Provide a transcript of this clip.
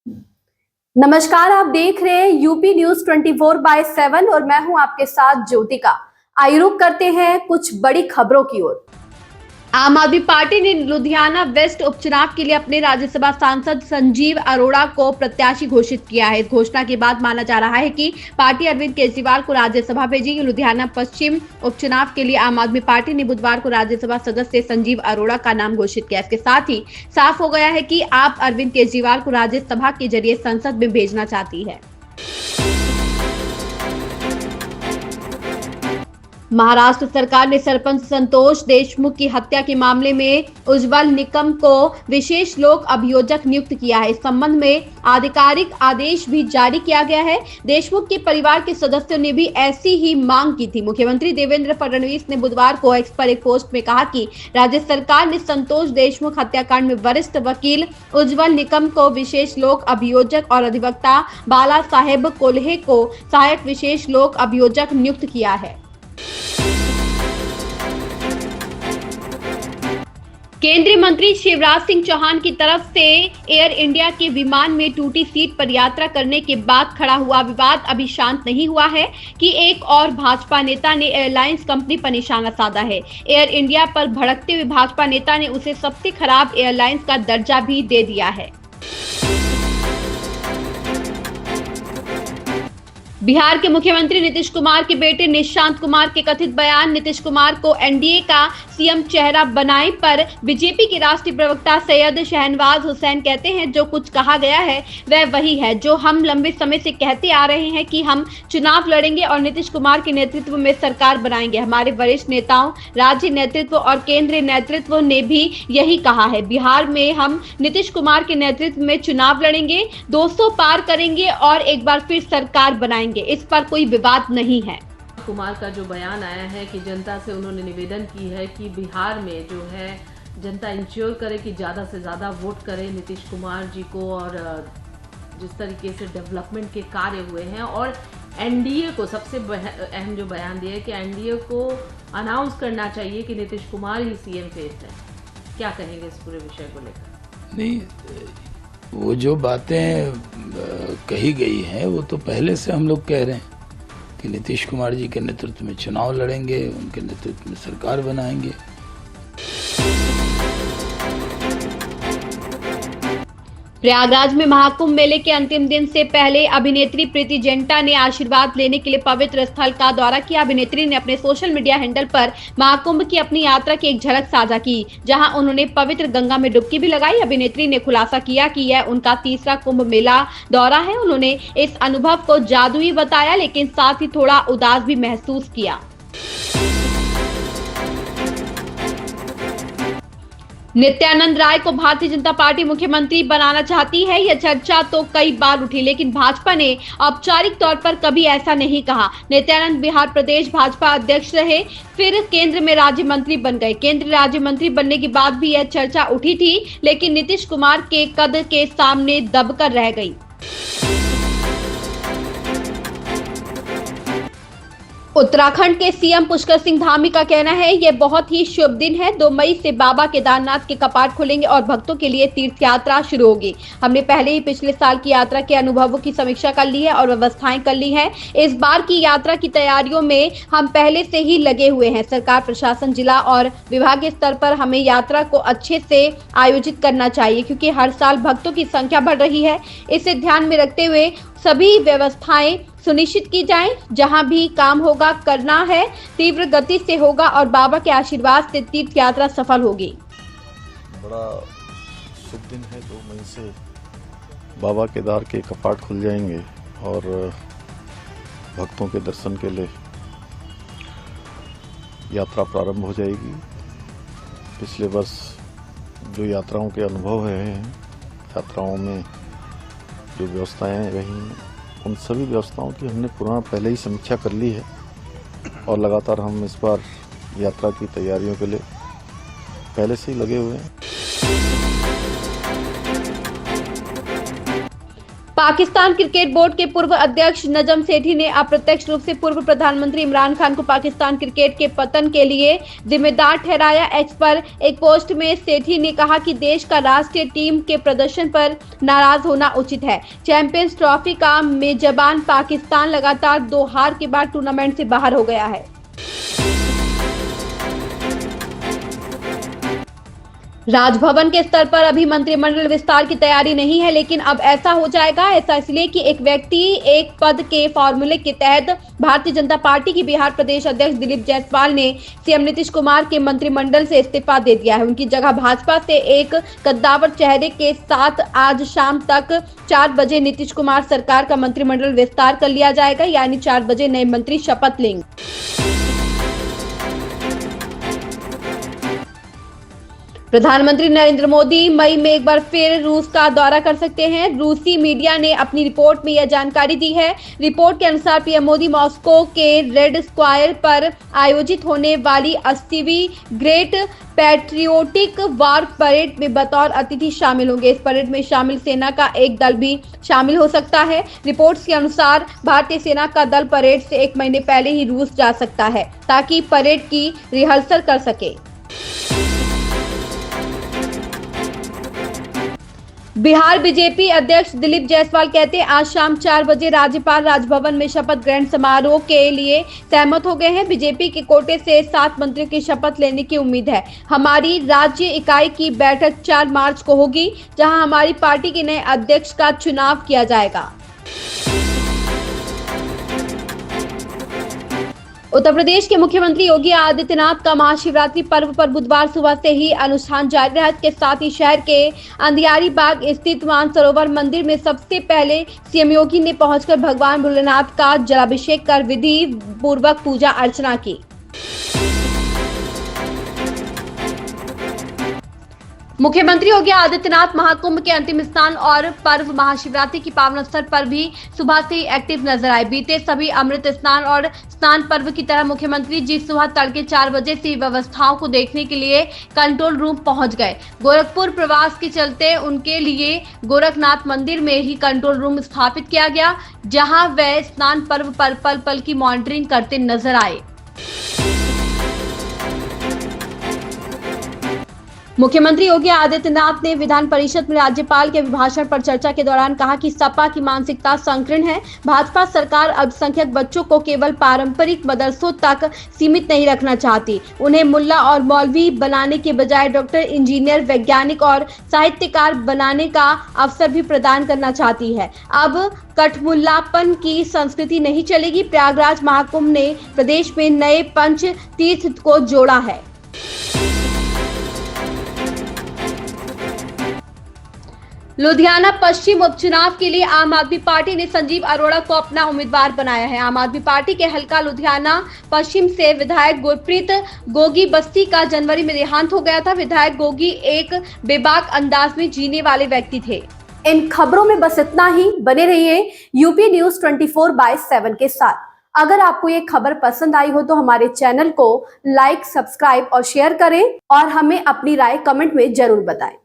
नमस्कार, आप देख रहे हैं यूपी न्यूज 24/7 और मैं हूं आपके साथ ज्योतिका। आइए रुक करते हैं कुछ बड़ी खबरों की ओर। आम आदमी पार्टी ने लुधियाना वेस्ट उपचुनाव के लिए अपने राज्यसभा सांसद संजीव अरोड़ा को प्रत्याशी घोषित किया है। इस घोषणा के बाद माना जा रहा है कि पार्टी अरविंद केजरीवाल को राज्यसभा भेजेगी। लुधियाना पश्चिम उपचुनाव के लिए आम आदमी पार्टी ने बुधवार को राज्यसभा सदस्य संजीव अरोड़ा का नाम घोषित किया। इसके साथ ही साफ हो गया है कि आप अरविंद केजरीवाल को राज्यसभा के जरिए संसद में भेजना चाहती है। महाराष्ट्र सरकार ने सरपंच संतोष देशमुख की हत्या के मामले में उज्जवल निकम को विशेष लोक अभियोजक नियुक्त किया है। इस संबंध में आधिकारिक आदेश भी जारी किया गया है। देशमुख के परिवार के सदस्यों ने भी ऐसी ही मांग की थी। मुख्यमंत्री देवेंद्र फडणवीस ने बुधवार को एक्स पर एक पोस्ट में कहा कि राज्य सरकार ने संतोष देशमुख हत्याकांड में वरिष्ठ वकील उज्जवल निकम को विशेष लोक अभियोजक और अधिवक्ता बाला साहेब कोल्हे को सहायक विशेष लोक अभियोजक नियुक्त किया है। केंद्रीय मंत्री शिवराज सिंह चौहान की तरफ से एयर इंडिया के विमान में टूटी सीट पर यात्रा करने के बाद खड़ा हुआ विवाद अभी शांत नहीं हुआ है कि एक और भाजपा नेता ने एयरलाइंस कंपनी पर निशाना साधा है। एयर इंडिया पर भड़कते हुए भाजपा नेता ने उसे सबसे खराब एयरलाइंस का दर्जा भी दे दिया है। बिहार के मुख्यमंत्री नीतीश कुमार के बेटे निशांत कुमार के कथित बयान नीतीश कुमार को एनडीए का सीएम चेहरा बनाने पर बीजेपी के राष्ट्रीय प्रवक्ता सैयद शहनवाज हुसैन कहते हैं, जो कुछ कहा गया है वह वही है जो हम लंबे समय से कहते आ रहे हैं कि हम चुनाव लड़ेंगे और नीतीश कुमार के नेतृत्व में सरकार बनाएंगे। हमारे वरिष्ठ नेताओं, राज्य नेतृत्व और केंद्रीय नेतृत्व ने भी यही कहा है। बिहार में हम नीतीश कुमार के नेतृत्व में चुनाव लड़ेंगे, 200 पार करेंगे और एक बार फिर सरकार बनाएंगे। इस पर कोई विवाद नहीं है। कुमार का जो बयान आया है कि जनता से उन्होंने निवेदन की है कि बिहार में जो है जनता इंश्योर करे कि ज़्यादा से ज़्यादा वोट करे नीतीश कुमार जी को, और जिस तरीके से डेवलपमेंट के कार्य हुए हैं, और एनडीए को सबसे अहम जो बयान दिया है कि एनडीए को अनाउंस करना चाहिए कि नीतीश कुमार ही सीएम फेस है। क्या कहेंगे इस पूरे विषय को लेकर? नहीं, वो जो बातें कही गई हैं वो तो पहले से हम लोग कह रहे हैं कि नीतीश कुमार जी के नेतृत्व में चुनाव लड़ेंगे, उनके नेतृत्व में सरकार बनाएंगे। प्रयागराज में महाकुंभ मेले के अंतिम दिन से पहले अभिनेत्री प्रीति जिंटा ने आशीर्वाद लेने के लिए पवित्र स्थल का दौरा किया। अभिनेत्री ने अपने सोशल मीडिया हैंडल पर महाकुंभ की अपनी यात्रा की एक झलक साझा की, जहां उन्होंने पवित्र गंगा में डुबकी भी लगाई। अभिनेत्री ने खुलासा किया कि यह उनका तीसरा कुंभ मेला दौरा है। उन्होंने इस अनुभव को जादुई बताया, लेकिन साथ ही थोड़ा उदास भी महसूस किया। नित्यानंद राय को भारतीय जनता पार्टी मुख्यमंत्री बनाना चाहती है। यह चर्चा तो कई बार उठी, लेकिन भाजपा ने औपचारिक तौर पर कभी ऐसा नहीं कहा। नित्यानंद बिहार प्रदेश भाजपा अध्यक्ष रहे, फिर केंद्र में राज्य मंत्री बन गए। केंद्रीय राज्य मंत्री बनने के बाद भी यह चर्चा उठी थी, लेकिन नीतीश कुमार के कद के सामने दबकर रह गई। उत्तराखंड के सीएम पुष्कर सिंह धामी का कहना है, यह बहुत ही शुभ दिन है। 2 मई से बाबा केदारनाथ के कपाट खुलेंगे और भक्तों के लिए तीर्थ यात्रा शुरू होगी। हमने पहले ही पिछले साल की यात्रा के अनुभवों की समीक्षा कर ली है और व्यवस्थाएं कर ली हैं। इस बार की यात्रा की तैयारियों में हम पहले से ही लगे हुए हैं। सरकार, प्रशासन, जिला और विभागीय स्तर पर हमें यात्रा को अच्छे से आयोजित करना चाहिए, क्योंकि हर साल भक्तों की संख्या बढ़ रही है। इसे ध्यान में रखते हुए सभी व्यवस्थाएं सुनिश्चित की जाएं। जहां भी काम होगा करना है तीव्र गति से होगा और बाबा के आशीर्वाद से तीर्थ यात्रा सफल होगी। बड़ा शुभ दिन है। 2 मई से बाबा केदार के कपाट खुल जाएंगे और भक्तों के दर्शन के लिए यात्रा प्रारंभ हो जाएगी। पिछले वर्ष जो यात्राओं के अनुभव हैं, यात्राओं में जो व्यवस्थाएं रही, उन सभी व्यवस्थाओं की हमने पहले ही समीक्षा कर ली है और लगातार हम इस बार यात्रा की तैयारियों के लिए पहले से ही लगे हुए हैं। पाकिस्तान क्रिकेट बोर्ड के पूर्व अध्यक्ष नजम सेठी ने अप्रत्यक्ष रूप से पूर्व प्रधानमंत्री इमरान खान को पाकिस्तान क्रिकेट के पतन के लिए जिम्मेदार ठहराया। एक्स पर एक पोस्ट में सेठी ने कहा कि देश का राष्ट्रीय टीम के प्रदर्शन पर नाराज होना उचित है। चैंपियंस ट्रॉफी का मेजबान पाकिस्तान लगातार 2 हार के बाद टूर्नामेंट से बाहर हो गया है। राजभवन के स्तर पर अभी मंत्रिमंडल विस्तार की तैयारी नहीं है, लेकिन अब ऐसा हो जाएगा। ऐसा इसलिए कि एक व्यक्ति एक पद के फॉर्मूले के तहत भारतीय जनता पार्टी की बिहार प्रदेश अध्यक्ष दिलीप जायसवाल ने सीएम नीतीश कुमार के मंत्रिमंडल से इस्तीफा दे दिया है। उनकी जगह भाजपा से एक कद्दावर चेहरे के साथ आज शाम तक 4 बजे नीतीश कुमार सरकार का मंत्रिमंडल विस्तार कर लिया जाएगा, यानी 4 बजे नए मंत्री शपथ लेंगे। प्रधानमंत्री नरेंद्र मोदी मई में एक बार फिर रूस का दौरा कर सकते हैं। रूसी मीडिया ने अपनी रिपोर्ट में यह जानकारी दी है। रिपोर्ट के अनुसार पीएम मोदी मॉस्को के रेड स्क्वायर पर आयोजित होने वाली 80वीं ग्रेट पैट्रियोटिक वार परेड में बतौर अतिथि शामिल होंगे। इस परेड में शामिल सेना का एक दल भी शामिल हो सकता है। रिपोर्ट्स के अनुसार भारतीय सेना का दल परेड से 1 महीने पहले ही रूस जा सकता है ताकि परेड की रिहर्सल कर सके। बिहार बीजेपी अध्यक्ष दिलीप जायसवाल कहते हैं आज शाम 4 बजे राज्यपाल राजभवन में शपथ ग्रहण समारोह के लिए सहमत हो गए हैं। बीजेपी के कोटे से 7 मंत्रियों की शपथ लेने की उम्मीद है। हमारी राज्य इकाई की बैठक 4 मार्च को होगी, जहां हमारी पार्टी के नए अध्यक्ष का चुनाव किया जाएगा। उत्तर प्रदेश के मुख्यमंत्री योगी आदित्यनाथ का महाशिवरात्रि पर्व पर बुधवार सुबह से ही अनुष्ठान जारी रहा। इसके साथ ही शहर के अंधियारी बाग स्थित मानसरोवर मंदिर में सबसे पहले सीएम योगी ने पहुंचकर भगवान भोलेनाथ का जलाभिषेक कर विधि पूर्वक पूजा अर्चना की। मुख्यमंत्री योगी आदित्यनाथ महाकुंभ के अंतिम स्नान और पर्व महाशिवरात्रि की पावन अवसर पर भी सुबह से ही एक्टिव नजर आए। बीते सभी अमृत स्नान और स्नान पर्व की तरह मुख्यमंत्री जी सुबह तड़के 4 बजे से व्यवस्थाओं को देखने के लिए कंट्रोल रूम पहुंच गए। गोरखपुर प्रवास के चलते उनके लिए गोरखनाथ मंदिर में ही कंट्रोल रूम स्थापित किया गया, जहां वे स्नान पर्व पर पल पल की मॉनिटरिंग करते नजर आए। मुख्यमंत्री योगी आदित्यनाथ ने विधान परिषद में राज्यपाल के अभिभाषण पर चर्चा के दौरान कहा कि सपा की मानसिकता संकीर्ण है। भाजपा सरकार अल्पसंख्यक बच्चों को केवल पारंपरिक मदरसों तक सीमित नहीं रखना चाहती। उन्हें मुल्ला और मौलवी बनाने के बजाय डॉक्टर, इंजीनियर, वैज्ञानिक और साहित्यकार बनाने का अवसर भी प्रदान करना चाहती है। अब कठमुल्लापन की संस्कृति नहीं चलेगी। प्रयागराज महाकुंभ ने प्रदेश में नए पंच तीर्थ को जोड़ा है। लुधियाना पश्चिम उपचुनाव के लिए आम आदमी पार्टी ने संजीव अरोड़ा को अपना उम्मीदवार बनाया है। आम आदमी पार्टी के हलका लुधियाना पश्चिम से विधायक गुरप्रीत गोगी बस्ती का जनवरी में देहांत हो गया था। विधायक गोगी एक बेबाक अंदाज में जीने वाले व्यक्ति थे। इन खबरों में बस इतना ही। बने रहिए यूपी न्यूज 24/7 के साथ। अगर आपको ये खबर पसंद आई हो तो हमारे चैनल को लाइक, सब्सक्राइब और शेयर करें और हमें अपनी राय कमेंट में जरूर बताएं।